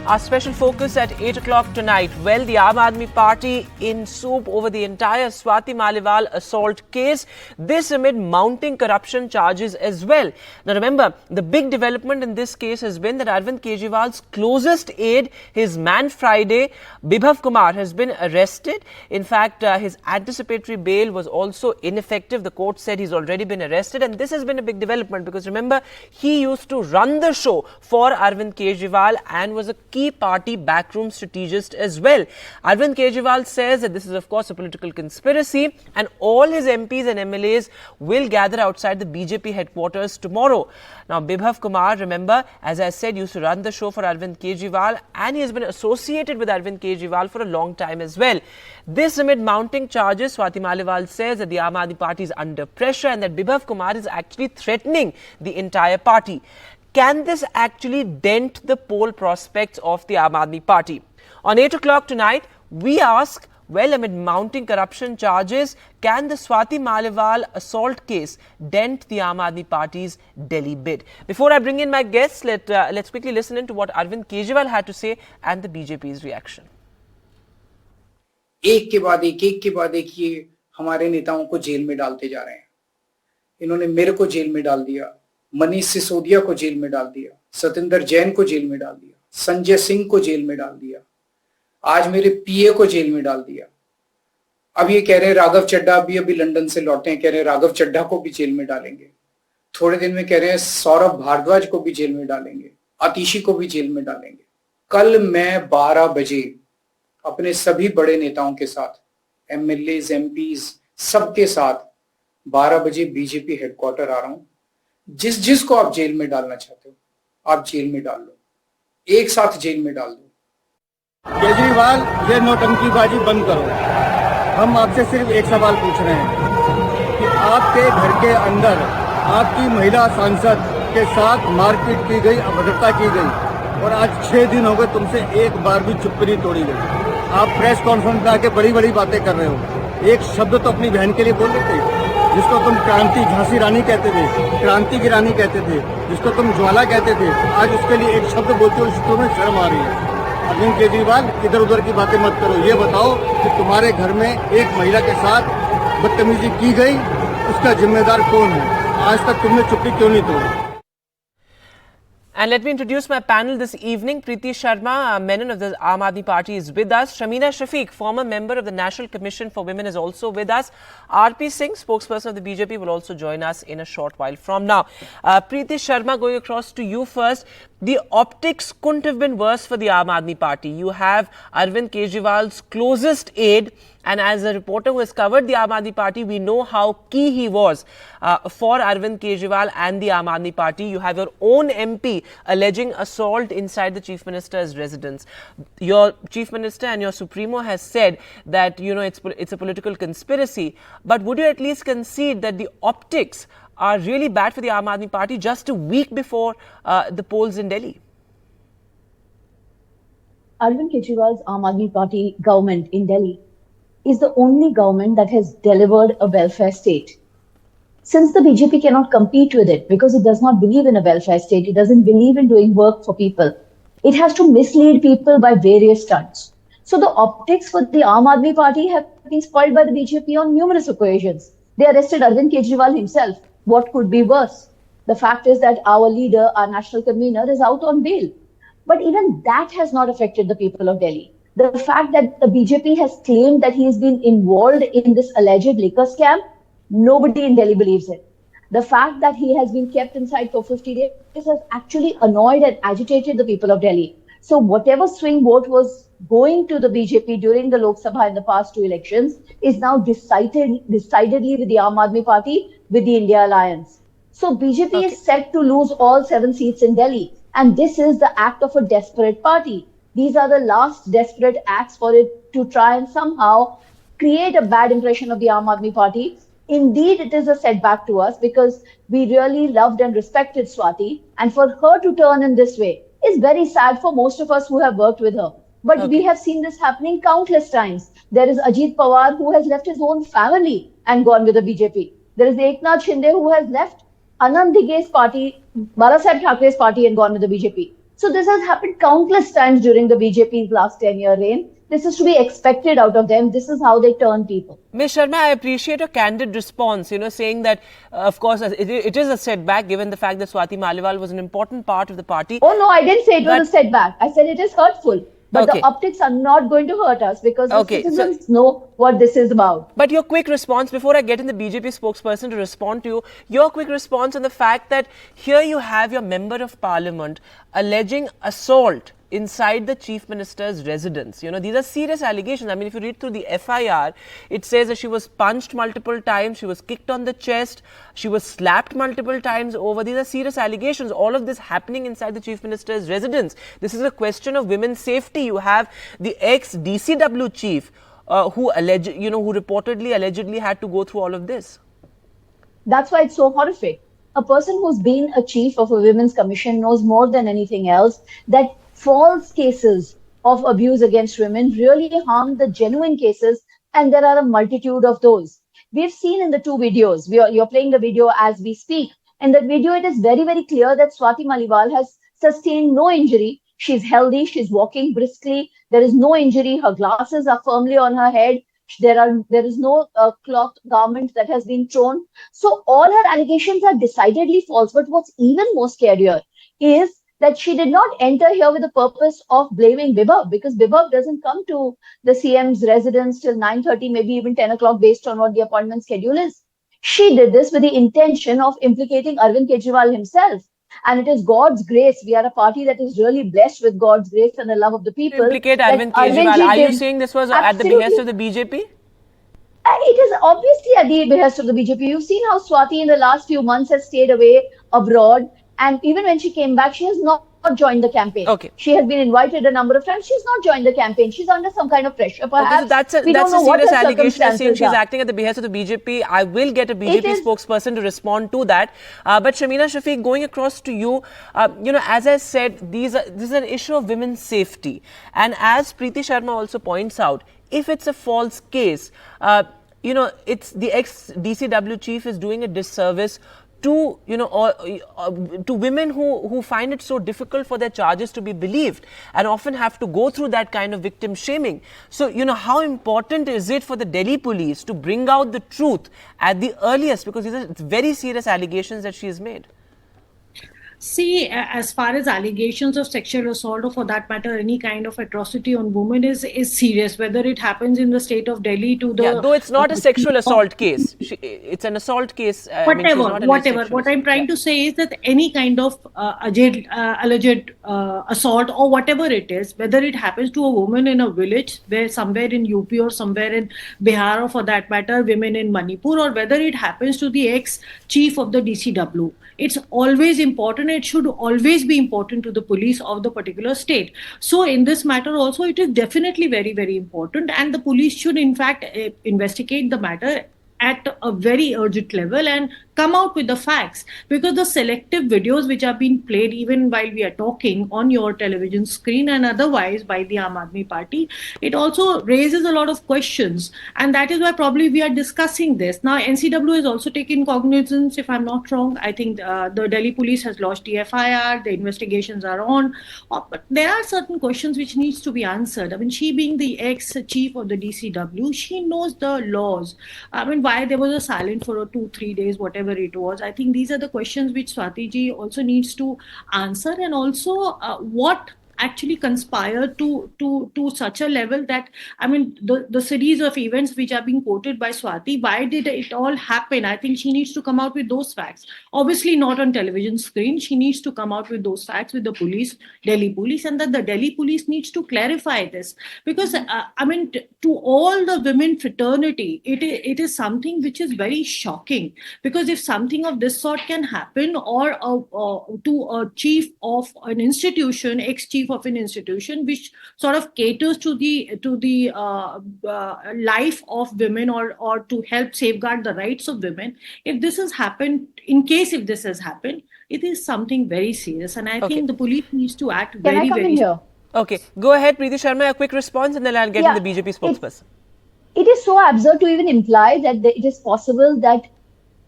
Our special focus at 8 o'clock tonight. Well, the Aam Aadmi Party in soup over the entire Swati Maliwal assault case. This amid mounting corruption charges as well. Now remember, the big development in this case has been that Arvind Kejriwal's closest aide, his man Friday, Bibhav Kumar, has been arrested. In fact, his anticipatory bail was also ineffective. The court said he's already been arrested, and this has been a big development because remember, he used to run the show for Arvind Kejriwal and was a key party backroom strategist as well. Arvind Kejriwal says that this is of course a political conspiracy and all his MPs and MLAs will gather outside the BJP headquarters tomorrow. Now Bibhav Kumar, remember, as I said, used to run the show for Arvind Kejriwal and he has been associated with Arvind Kejriwal for a long time as well. This amid mounting charges, Swati Maliwal says that the Aam Aadmi Party is under pressure and that Bibhav Kumar is actually threatening the entire party. Can this actually dent the poll prospects of the Aam Aadmi Party? On 8 o'clock tonight, we ask, well, amid mounting corruption charges, can the Swati Maliwal assault case dent the Aam Aadmi Party's Delhi bid? Before I bring in my guests, let's quickly listen in to what Arvind Kejriwal had to say and the BJP's reaction. एक के बाद एक ये हमारे नेताओं को jail में डालते जा रहे हैं. इन्होंने मेरे को जेल में डाल दिया, मनीष सिसोदिया को जेल में डाल दिया, सतेंद्र जैन को जेल में डाल दिया, संजय सिंह को जेल में डाल दिया, आज मेरे पीए को जेल में डाल दिया. अब ये कह रहे हैं राघव चड्ढा अभी लंदन से लौटे हैं, कह रहे हैं राघव चड्ढा को भी जेल में डालेंगे. थोड़े दिन में कह रहे हैं सौरभ भारद्वाज को भी जेल में डालेंगे, आतिशी को भी जेल में डालेंगे. कल मैं 12 बजे अपने सभी बड़े नेताओं के साथ, एमएलए, एमपीज, सबके साथ 12 बजे बीजेपी हेडक्वार्टर आ रहा हूं. जिसको आप जेल में डालना चाहते हो, आप जेल में डाल लो, एक साथ जेल में डाल दो. केजरीवाल, ये नौटंकीबाजी बंद करो. हम आपसे सिर्फ एक सवाल पूछ रहे हैं कि आपके घर के अंदर आपकी महिला सांसद के साथ मारपीट की गई, अभद्रता की गई और आज 6 दिन हो गए, तुमसे एक बार भी चुप्पी नहीं तोड़ी गई. आप प्रेस कॉन्फ्रेंस में आके बड़ी बड़ी बातें कर रहे हो. एक शब्द तो अपनी बहन के लिए बोल देते, जिसको तुम क्रांति झांसी रानी कहते थे, क्रांति की रानी कहते थे, जिसको तुम ज्वाला कहते थे, आज उसके लिए एक शब्द बोलते हो, इसको में शर्म आ रही है. अरविंद केजरीवाल, इधर उधर की बातें मत करो. ये बताओ कि तुम्हारे घर में एक महिला के साथ बदतमीजी की गई, उसका जिम्मेदार कौन है? आज तक तुमने चुप्पी क्यों नहीं तोड़ी? And let me introduce my panel this evening. Preeti Sharma, Menon of the Aam Aadmi Party is with us. Shamina Shafiq, former member of the National Commission for Women, is also with us. R.P. Singh, spokesperson of the BJP, will also join us in a short while from now. Preeti Sharma, going across to you first. The optics couldn't have been worse for the Aam Aadmi Party. You have Arvind Kejriwal's closest aide, and as a reporter who has covered the Aam Aadmi Party, we know how key he was for Arvind Kejriwal and the Aam Aadmi Party. You have your own MP alleging assault inside the Chief Minister's residence. Your Chief Minister and your Supremo has said that, you know, it's a political conspiracy. But would you at least concede that the optics are really bad for the Aam Aadmi Party just a week before the polls in Delhi? Arvind Kejriwal's Aam Aadmi Party government in Delhi is the only government that has delivered a welfare state. Since the BJP cannot compete with it because it does not believe in a welfare state, it doesn't believe in doing work for people, it has to mislead people by various stunts. So the optics for the Aam Aadmi Party have been spoiled by the BJP on numerous occasions. They arrested Arvind Kejriwal himself. What could be worse? The fact is that our leader, our national convener, is out on bail. But even that has not affected the people of Delhi. The fact that the BJP has claimed that he has been involved in this alleged liquor scam, nobody in Delhi believes it. The fact that he has been kept inside for 50 days has actually annoyed and agitated the people of Delhi. So whatever swing vote was going to the BJP during the Lok Sabha in the past 2 elections is now decidedly with the Aam Aadmi Party, with the India Alliance. So BJP is set to lose all 7 seats in Delhi. And this is the act of a desperate party. These are the last desperate acts for it to try and somehow create a bad impression of the Aam Aadmi Party. Indeed, it is a setback to us because we really loved and respected Swati. And for her to turn in this way is very sad for most of us who have worked with her. But we have seen this happening countless times. There is Ajit Pawar who has left his own family and gone with the BJP. There is Eknath Shinde who has left Anand Dige's party, Bala Saheb Thackeray's party and gone with the BJP. So this has happened countless times during the BJP's last 10-year reign. This is to be expected out of them. This is how they turn people. Ms. Sharma, I appreciate your candid response, saying that, of course, it is a setback given the fact that Swati Maliwal was an important part of the party. Oh, no, I didn't say it was a setback. I said it is hurtful. But Okay. the optics are not going to hurt us because the Okay, citizens know what this is about. But your quick response, before I get in the BJP spokesperson to respond to you, your quick response on the fact that here you have your member of parliament alleging assault inside the chief minister's residence. These are serious allegations. I mean, if you read through the FIR, it says that she was punched multiple times, she was kicked on the chest, she was slapped multiple times over. These are serious allegations. All of this happening inside the chief minister's residence. This is a question of women's safety. You have the ex-DCW chief who reportedly, allegedly had to go through all of this. That's why it's so horrific. A person who's been a chief of a women's commission knows more than anything else that false cases of abuse against women really harm the genuine cases, and there are a multitude of those. We've seen in the two videos, you're playing the video as we speak. In that video, it is very, very clear that Swati Maliwal has sustained no injury. She's healthy, she's walking briskly, there is no injury, her glasses are firmly on her head. There is no cloth garment that has been thrown. So all her allegations are decidedly false. But what's even more scarier is that she did not enter here with the purpose of blaming Bibab, because Bibab doesn't come to the CM's residence till 9:30, maybe even 10 o'clock based on what the appointment schedule is. She did this with the intention of implicating Arvind Kejriwal himself. And it is God's grace. We are a party that is really blessed with God's grace and the love of the people. Implicate Arvind Kejriwal. Are you saying this was at the behest of the BJP? It is obviously at the behest of the BJP. You've seen how Swati in the last few months has stayed away abroad. And even when she came back, she has not joined the campaign. Okay. She has been invited a number of times. She's not joined the campaign. She's under some kind of pressure. Perhaps so that's a serious allegation. Saying she's acting at the behest of the BJP. I will get a BJP spokesperson to respond to that. But Shamina Shafiq, going across to you, as I said, this is an issue of women's safety. And as Preeti Sharma also points out, if it's a false case, it's the ex-DCW chief is doing a disservice to to women who find it so difficult for their charges to be believed and often have to go through that kind of victim shaming. So how important is it for the Delhi police to bring out the truth at the earliest, because these are very serious allegations that she has made? See, as far as allegations of sexual assault, or for that matter, any kind of atrocity on women is serious, whether it happens in the state of Delhi to the... though it's not a sexual assault case. It's an assault case. Whatever. What I'm trying to say is that any kind of alleged assault or whatever it is, whether it happens to a woman in a village, somewhere in UP or somewhere in Bihar, or for that matter, women in Manipur, or whether it happens to the ex-chief of the DCW. It's always important. It should always be important to the police of the particular state. So in this matter also, it is definitely very, very important. And the police should in fact investigate the matter at a very urgent level and come out with the facts, because the selective videos which are being played even while we are talking on your television screen and otherwise by the Aam Aadmi Party, it also raises a lot of questions, and that is why probably we are discussing this. Now NCW has also taken cognizance, if I'm not wrong. I think the Delhi police has lodged the FIR, the investigations are on, but there are certain questions which needs to be answered. I mean, she being the ex-chief of the DCW, she knows the laws. I mean, why there was a silence for 2-3 days, whatever it was. I think these are the questions which Swati ji also needs to answer, and also what actually conspired to such a level that, I mean, the series of events which are being quoted by Swati, why did it all happen? I think she needs to come out with those facts. Obviously not on television screen. She needs to come out with those facts with the police, Delhi police, and that the Delhi police needs to clarify this, because I mean, to all the women fraternity, it is something which is very shocking, because if something of this sort can happen, or to a chief of an institution, ex-chief of an institution which sort of caters to the life of women, or to help safeguard the rights of women, if this has happened, if this has happened, it is something very serious, and I think the police needs to act very, very. Here? Okay, go ahead, Preeti Sharma, a quick response, and then I'll get to the BJP spokesperson. It is so absurd to even imply that it is possible that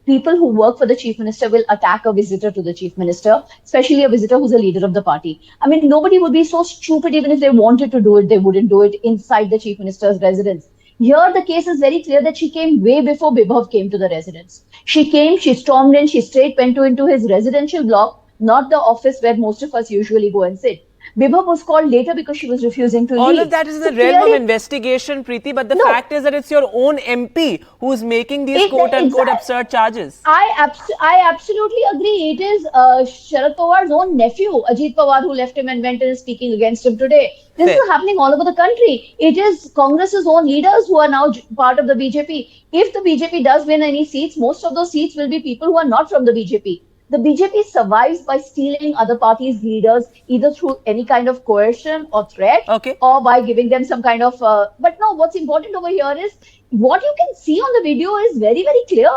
people who work for the chief minister will attack a visitor to the chief minister, especially a visitor who's a leader of the party. I mean, nobody would be so stupid. Even if they wanted to do it, they wouldn't do it inside the chief minister's residence. Here, the case is very clear that she came way before Bibhav came to the residence. She came, she stormed in, she straight went into his residential block, not the office where most of us usually go and sit. Bibhav was called later because she was refusing to leave. All of that is in the realm of investigation, Preeti, but the fact is that it's your own MP who's making these quote-unquote absurd charges. I absolutely agree. It is Sharad Pawar's own nephew, Ajit Pawar, who left him and went and is speaking against him today. This is happening all over the country. It is Congress's own leaders who are now part of the BJP. If the BJP does win any seats, most of those seats will be people who are not from the BJP. The BJP survives by stealing other parties' leaders, either through any kind of coercion or threat, or by giving them some kind of... but no, what's important over here is what you can see on the video is very, very clear.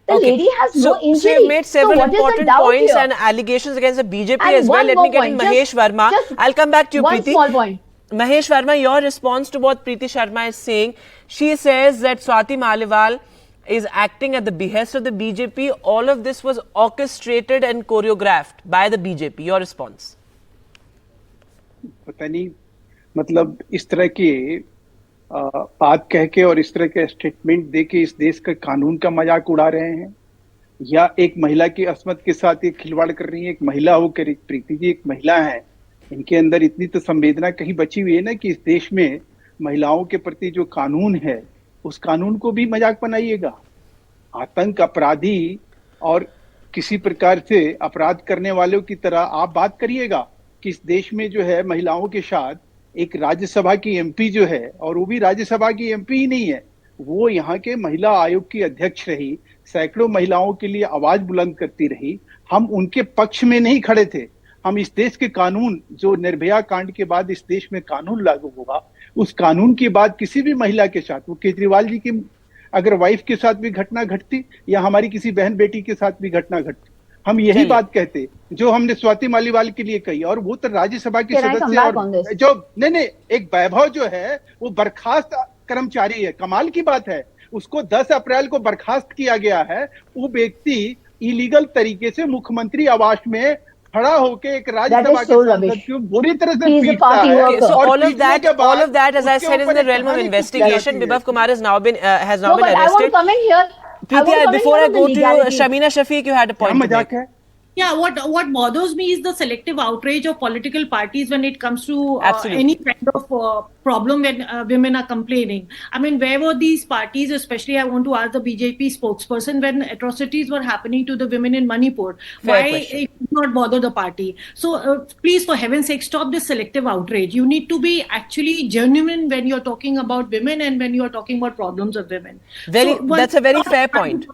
The lady has no injury. So you've made several important points and allegations against the BJP as well. Let me get in Mahesh Verma. I'll come back to you, Preeti. One small point. Mahesh Verma, your response to what Preeti Sharma is saying. She says that Swati Maliwal is acting at the behest of the BJP. All of this was orchestrated and choreographed by the BJP. Your response? पता नहीं, मतलब इस तरह की बात कह के और इस तरह के स्टेटमेंट दे के इस देश का कानून का मजाक उड़ा रहे हैं, या एक महिला की अस्मत के साथ एक खिलवाड़ कर रही है। एक महिला होकर, प्रीति जी एक महिला है, इनके अंदर इतनी तो संवेदना कहीं बची हुई है ना कि इस देश में महिलाओं के प्रति जो कानून है उस कानून को भी मजाक बनाइएगा। आतंक अपराधी और किसी प्रकार से अपराध करने वालों की तरह आप बात करिएगा कि इस देश में जो है महिलाओं के साथ एक राज्यसभा की एमपी जो है, और वो भी राज्यसभा की एमपी ही नहीं है, वो यहाँ के महिला आयोग की अध्यक्ष रही, सैकड़ों महिलाओं के लिए आवाज बुलंद करती रही। हम उनके पक्ष में नहीं खड़े थे। हम इस देश के कानून, जो निर्भया कांड के बाद इस देश में कानून लागू होगा, उस कानून के बाद किसी भी महिला के साथ, वो केजरीवाल जी की अगर वाइफ के साथ भी घटना घटती या हमारी किसी बहन बेटी के साथ भी घटना घटती, हम यही बात कहते जो हमने स्वाति मालीवाल के लिए कही। और वो तो राज्यसभा की सदस्य, और जो नहीं एक वैभव जो है वो बर्खास्त कर्मचारी है। कमाल की बात है, उसको 10 अप्रैल को बर्खास्त किया गया है। वो व्यक्ति इलीगल तरीके से मुख्यमंत्री आवास में खड़ा होके एक राज्यसभा के सांसद को बुरी तरह से पीटता है। So all of that, as I said, is in the realm of investigation. Bibhav Kumar has now been arrested. I want to come in here. Preeti, before I go to you, Shamina Shafiq, you had a point to make. Yeah, what bothers me is the selective outrage of political parties when it comes to any kind of problem when women are complaining. I mean, where were these parties? Especially, I want to ask the BJP spokesperson when atrocities were happening to the women in Manipur. Why it did not bother the party? So, please, for heaven's sake, stop this selective outrage. You need to be actually genuine when you're talking about women and when you're talking about problems of women. That's a very fair point.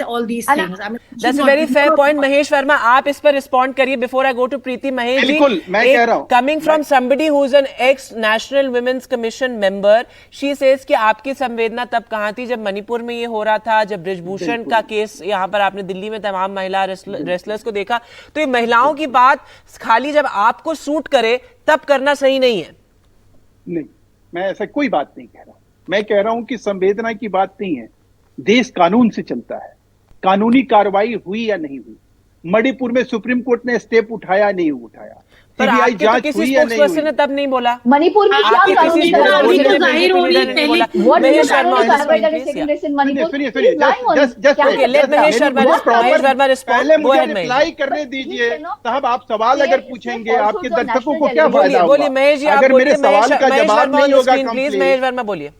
All these things. I mean, that's a very fair point. Mahesh Verma, आप इस पर respond करिए before I go to Preeti. Mahesh ji, मैं कह रहा हूं, coming from somebody who is an ex national women's commission member, she says कि आपकी संवेदना तब कहां थी जब मणिपुर में ये हो रहा था, जब ब्रिजभूषण का केस यहाँ पर आपने दिल्ली में तमाम महिला रेसलर्स को देखा। तो ये महिलाओं की बात खाली जब आपको सूट करे तब करना सही नहीं है। नहीं, मैं ऐसा कोई बात नहीं कह रहा। मैं कह रहा हूं कि संवेदना की बात नहीं है, देश कानून से चलता है। कानूनी कार्रवाई हुई या नहीं हुई, मणिपुर में सुप्रीम कोर्ट ने स्टेप उठाया नहीं उठाया, पर आपके तो किसी स्पोक्सपर्सन ने तब नहीं बोला। मणिपुर में क्या कानूनी कार्रवाई जाहिर हो रही है। महेश शर्मा, रिप्लाई करने दीजिए साहब। आप सवाल अगर पूछेंगे आपके दर्शकों को क्या फायदा होगा? बोलिए महेश जी, अगर मेरे सवाल का जवाब नहीं होगा, प्लीज महेश वर्मा बोलिए।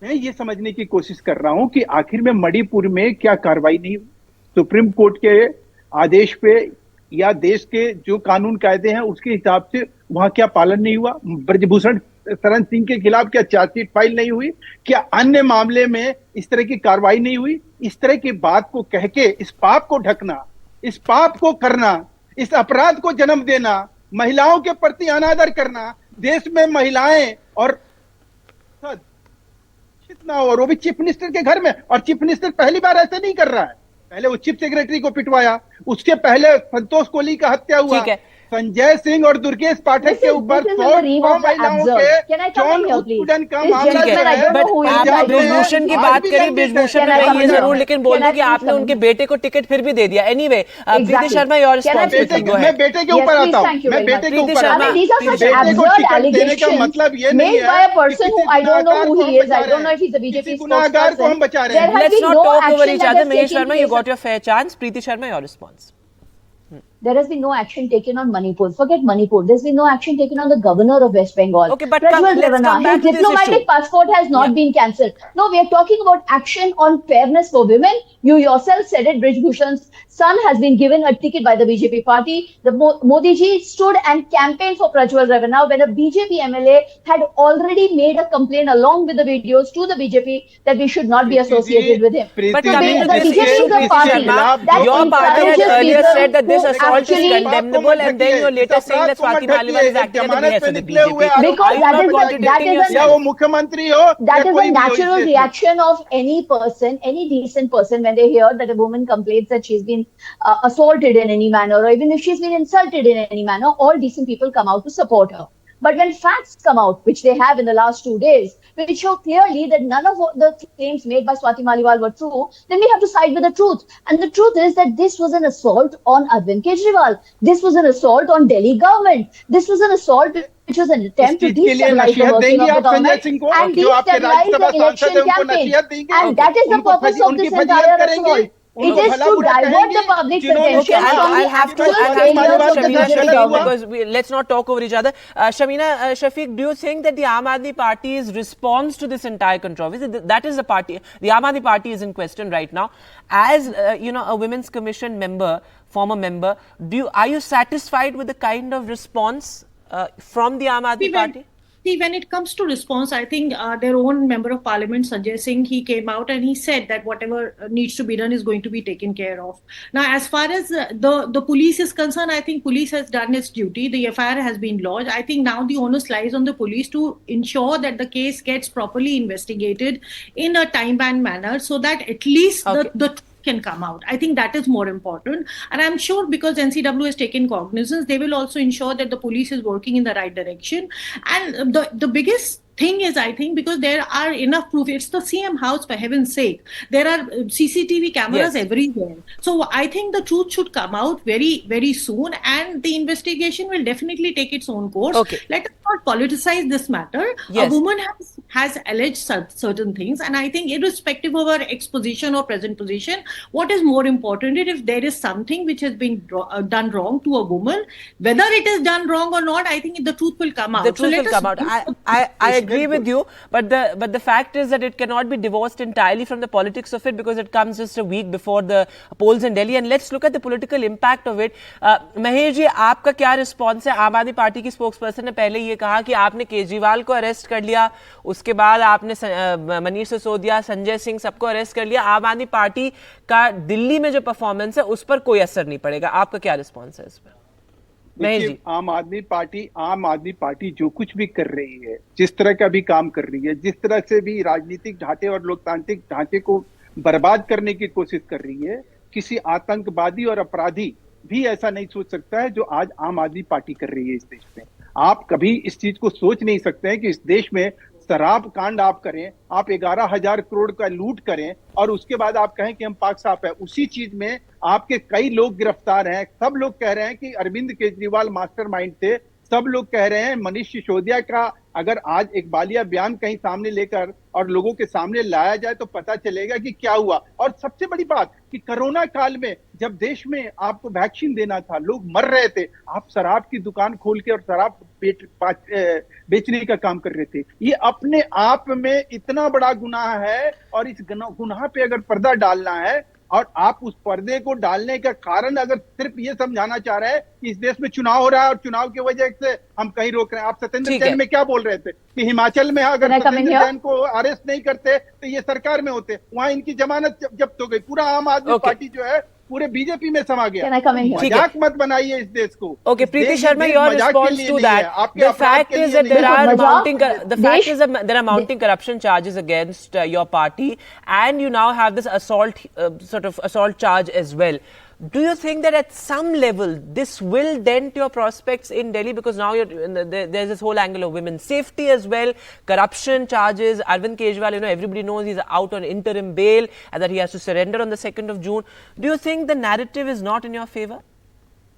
मैं ये समझने की कोशिश कर रहा हूं कि आखिर में मणिपुर में क्या कार्रवाई नहीं हुई, सुप्रीम कोर्ट के आदेश पे या देश के जो कानून कायदे हैं उसके हिसाब से वहां क्या पालन नहीं हुआ? ब्रजभूषण शरण सिंह के खिलाफ क्या चार्जशीट फाइल नहीं हुई? क्या अन्य मामले में इस तरह की कार्रवाई नहीं हुई? इस तरह की बात को कह के इस पाप को ढकना, इस पाप को करना, इस अपराध को जन्म देना, महिलाओं के प्रति अनादर करना, देश में महिलाएं और कितना, और वो भी चीफ मिनिस्टर के घर में। और चीफ मिनिस्टर पहली बार ऐसा नहीं कर रहा है, पहले वो चीफ सेक्रेटरी को पिटवाया, उसके पहले संतोष कोहली का हत्या हुआ। संजय सिंह और दुर्गेश पाठक के ऊपर this is in the realm of the absurd. Can I come in here, please? उत्पीड़न का This मामला gentleman, जो I है, don't know but who he is. आपने I don't know. ब्रिजभूषण की बात करी, ब्रिजभूषण में मैं ये जरूर लेकिन बोल दूं कि आपने उनके बेटे को टिकट फिर भी दे दिया. Anyway, Preeti Sharma, your response. मैं बेटे के ऊपर आता हूँ, मैं बेटे के ऊपर आता हूँ. These are such बेटे को absurd टिकट देने का allegations मतलब ये नहीं made है by a person who I don't know who he is. I don't know if he's a किसी BJP गुनाहगार को हम spokesperson. बचा रहे हैं. There has Let's been not no talk over action each that other. has Mahesh taken Sharma, you place. got your fair chance. Preeti Sharma, your response. There has been no action taken on Manipur. Forget Manipur. There's been no action taken on the governor of West Bengal. Okay, but Prajwal let's Ravana, come back his to this diplomatic issue. passport has not been cancelled. No, we are talking about action on fairness for women. You yourself said it. Brij Bhushan's son has been given a ticket by the BJP party. The Modi ji stood and campaigned for Prajwal Ravana when a BJP MLA had already made a complaint along with the videos to the BJP that we should not be associated with him. But Preeti coming ji, to the this BJP issue, is a Preeti party Sharma, that your party had encourages earlier people said that this who assault is actually- condemnable, and then you're later saying that Swati Maliwal is acting at the behest of the BJP. Because Are you that not is a- contradicting that is a- yourself? या वो मुख्यमंत्री हो That या is कोई a भी हो natural इस देश में. reaction of any person, any decent person, when they hear that a woman complains that she's been assaulted in any manner, or even if she's been insulted in any manner, all decent people come out to support her. But when facts come out, which they have in the last 2 days, which show clearly that none of the claims made by Swati Maliwal were true, then we have to side with the truth. And the truth is that this was an assault on Arvind Kejriwal. This was an assault on Delhi government. This was an assault which was an attempt to इस चीज के लिए destabilize the नसीहत working देंगे of the आप Sanjay government Singh को, and जो आपके destabilize राज्यसभा the सांसद election है, उनको campaign. नसीहत देंगे. And that is the उनको purpose of उनकी this फजीहत entire करेंगे. assault. It उनको is भला to बुरा divert कहेंगे, the public's जिन्होंने- attention Okay, from the I'll have to actual failures move of on the Shamina BJP Shafiq government. because let's not talk over each other. Shamina Shafiq, do you think that the Aam Aadmi Party's response to this entire controversy, that is the party, the Aam Aadmi Party is in question right now, as a Women's Commission member, former member, are you satisfied with the kind of response from the Aam Aadmi Party? See, when it comes to response, I think their own member of parliament, Sanjay Singh, he came out and he said that whatever needs to be done is going to be taken care of. Now, as far as the police is concerned, I think police has done its duty. The FIR has been lodged. I think now the onus lies on the police to ensure that the case gets properly investigated in a time-bound manner so that at least Okay. the can come out. I think that is more important. And I'm sure because NCW has taken cognizance, they will also ensure that the police is working in the right direction. And the biggest thing is, I think, because there are enough proof. It's the CM house, for heaven's sake. There are CCTV cameras Yes. everywhere. So I think the truth should come out very, very soon, and the investigation will definitely take its own course. Okay. Let us not politicize this matter. Yes. A woman has alleged certain things, and I think irrespective of her exposition or present position, what is more important is if there is something which has been done wrong to a woman, whether it is done wrong or not, I think the truth will come out. The truth will come out. I agree with you, but the fact is that it cannot be divorced entirely from the politics of it because it comes just a week before the polls in Delhi. And let's look at the political impact of it. Mahesh ji, आपका क्या response है? आम आदमी party की spokesperson ने पहले ये कहा कि आपने केजरीवाल को अरेस्ट कर लिया, उसके बाद आपने मनीष सिसोदिया, संजय सिंह सबको अरेस्ट कर लिया. आम आदमी पार्टी का दिल्ली में जो परफॉर्मेंस है उस पर कोई असर नहीं पड़ेगा. आपका क्या रिस्पॉन्स है इस पर? देखिए, आम आदमी पार्टी जो कुछ भी कर रही है, जिस तरह का भी काम कर रही है, जिस तरह से भी राजनीतिक ढांचे और लोकतांत्रिक ढांचे को बर्बाद करने की कोशिश कर रही है, किसी आतंकवादी और अपराधी भी ऐसा नहीं सोच सकता है जो आज आम आदमी पार्टी कर रही है इस देश में. आप कभी इस चीज को सोच नहीं सकते हैं कि इस देश में शराब कांड आप करें, आप 11,000 करोड़ का लूट करें और उसके बाद आप कहें कि हम पाक साफ है. उसी चीज में आपके कई लोग गिरफ्तार हैं. सब लोग कह रहे हैं कि अरविंद केजरीवाल मास्टरमाइंड थे. सब लोग कह रहे हैं मनीष सिसोदिया का अगर आज एक बालिया बयान कहीं सामने लेकर और लोगों के सामने लाया जाए तो पता चलेगा कि क्या हुआ. और सबसे बड़ी बात कि कोरोना काल में जब देश में आपको वैक्सीन देना था, लोग मर रहे थे, आप शराब की दुकान खोल के और शराब बेचने का काम कर रहे थे. ये अपने आप में इतना बड़ा गुनाह है और इस गुनाह पे अगर पर्दा डालना है और आप उस पर्दे को डालने का कारण अगर सिर्फ ये समझाना चाह रहे हैं कि इस देश में चुनाव हो रहा है और चुनाव की वजह से हम कहीं रोक रहे हैं. आप सत्येंद्र जैन में क्या बोल रहे थे कि हिमाचल में अगर सत्येंद्र जैन को अरेस्ट नहीं करते तो ये सरकार में होते, वहां इनकी जमानत जब्त हो गई. पूरा आम आदमी पार्टी जो है पूरे बीजेपी में समा गया. मजाक मत बनाइए इस देश को. Okay, Preeti Sharma, your response to that. The fact is that there are mounting corruption charges against your party, and you now have this assault charge as well. Do you think that at some level this will dent your prospects in Delhi, because now there's this whole angle of women's safety as well, corruption charges, Arvind Kejriwal, everybody knows he's out on interim bail and that he has to surrender on the 2nd of June. Do you think the narrative is not in your favor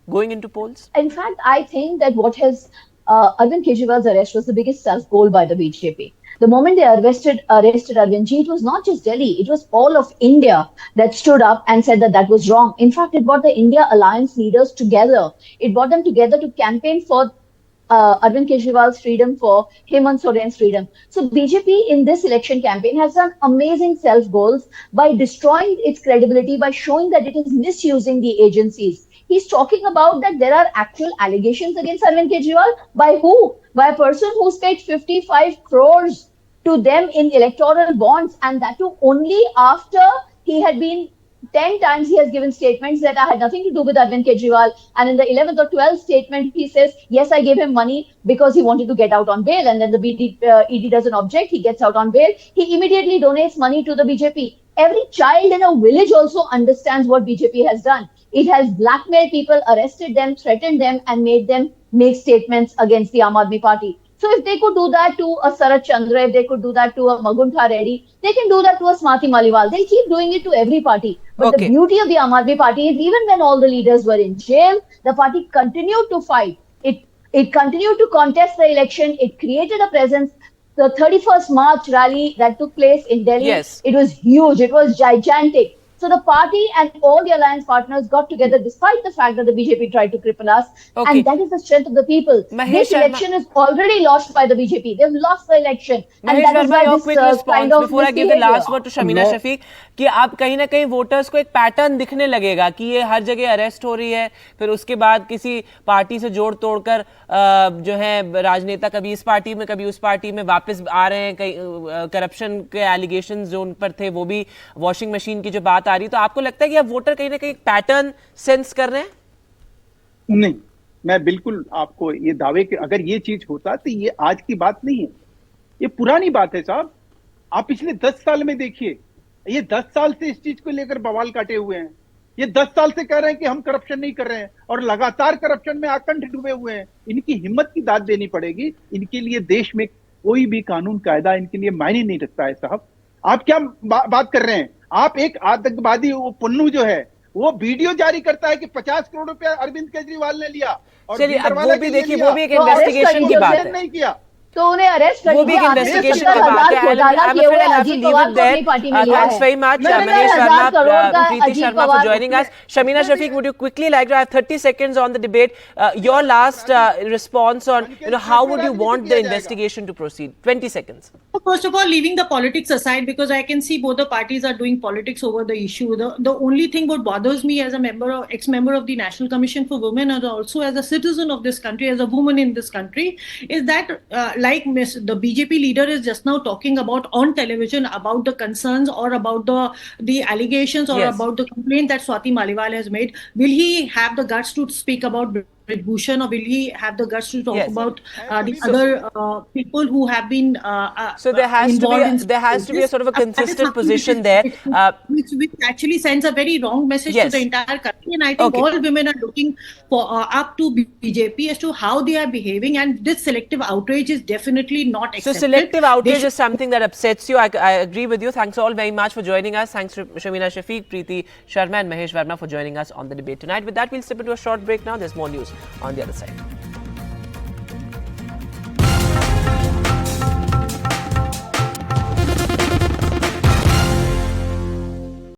going into polls? In fact, I think that what has Arvind Kejriwal's arrest was the biggest self-goal by the BJP. The moment they arrested Arvindji, it was not just Delhi, it was all of India that stood up and said that that was wrong. In fact, it brought the India Alliance leaders together. It brought them together to campaign for Arvind Kejriwal's freedom, for Hemant Soren's freedom. So BJP in this election campaign has done amazing self-goals by destroying its credibility, by showing that it is misusing the agencies. He's talking about that there are actual allegations against Arvind Kejriwal. By who? By a person who's paid 55 crores to them in electoral bonds, and that too only after he had been 10 times he has given statements that I had nothing to do with Arvind Kejriwal. And in the 11th or 12th statement, he says, yes, I gave him money because he wanted to get out on bail. And then the ED doesn't object. He gets out on bail. He immediately donates money to the BJP. Every child in a village also understands what BJP has done. It has blackmailed people, arrested them, threatened them, and made them make statements against the Aam Aadmi Party. So if they could do that to a Sarat Chandra, if they could do that to a Maguntha Reddy, they can do that to a Smriti Maliwal. They'll keep doing it to every party. But the beauty of the Aam Aadmi Party is even when all the leaders were in jail, the party continued to fight. It continued to contest the election. It created a presence. The 31st March rally that took place in Delhi, it was huge. It was gigantic. So the party and all the alliance partners got together despite the fact that the BJP tried to cripple us. And that is the strength of the people. This election is already lost by the BJP. They've lost the election. And that is why this kind of before I give the last word to Shamina Shafiq, कि आप कहीं ना कहीं voters को एक pattern दिखने लगेगा कि ये हर जगह अरेस्ट हो रही है, फिर उसके बाद किसी पार्टी से जोड़ तोड़कर जो है राजनेता कभी इस पार्टी में कभी उस पार्टी में वापस आ रहे हैं, कहीं करप्शन के एलिगेशन जो उन पर थे वो भी वॉशिंग मशीन की जो बात आ रही, तो आपको लगता है कि अब वोटर कहीं ना कहीं पैटर्न सेंस कर रहे हैं? नहीं, मैं बिल्कुल आपको ये दावे कि अगर ये चीज होता तो ये आज की बात नहीं है, ये पुरानी बात है साहब। आप पिछले 10 साल में देखिए, ये 10 साल से इस चीज को लेकर बवाल काटे हुए हैं। ये 10 साल से कह रहे हैं कि हम करप्शन नहीं कर रहे हैं और लगातार करप्शन में आकंठ डूबे हुए हैं। इनकी हिम्मत की दाद देनी पड़ेगी। इनके लिए देश में कोई भी कानून कायदा इनके लिए मायने नहीं रखता है साहब। आप क्या बात कर रहे हैं? आप एक आतंकवादी पन्नू जो है वो वीडियो जारी करता है कि 50 करोड़ रुपया अरविंद केजरीवाल ने लिया और वो भी देखिए, वो भी एक इन्वेस्टिगेशन की बात है, नहीं किया तो उन्हें अरेस्ट कर वो भी इन्वेस्टिगेशन की बात है। I'm afraid I'll have to leave it there. Thanks very much, Mahesh Verma, Preeti Sharma for joining us. Shamina Shafiq, would you quickly like to have 30 seconds on the debate? Your last response on how would you want the investigation to proceed? 20 seconds. First of all, leaving the politics aside, because I can see both the parties are doing politics over the issue. The only thing what bothers me as a ex-member of the National Commission for Women and also as a citizen of this country, as a woman in this country, is that like the BJP leader is just now talking about on television about the concerns or about the allegations or about the complaint that Swati Maliwal has made. Will he have the guts to speak about Brij Bhushan, or will he have the guts to talk about the other people who have been so there has to be a sort of a consistent position there, which actually sends a very wrong message to the entire country. And I think all women are looking for up to BJP as to how they are behaving, and this selective outrage is definitely not accepted. So selective outrage is something that upsets you. I agree with you. Thanks all very much for joining us. Thanks to Shamina Shafiq, Preeti Sharma and Mahesh Verma for joining us on the debate tonight. With that, we'll step into a short break now. There's more news on the other side.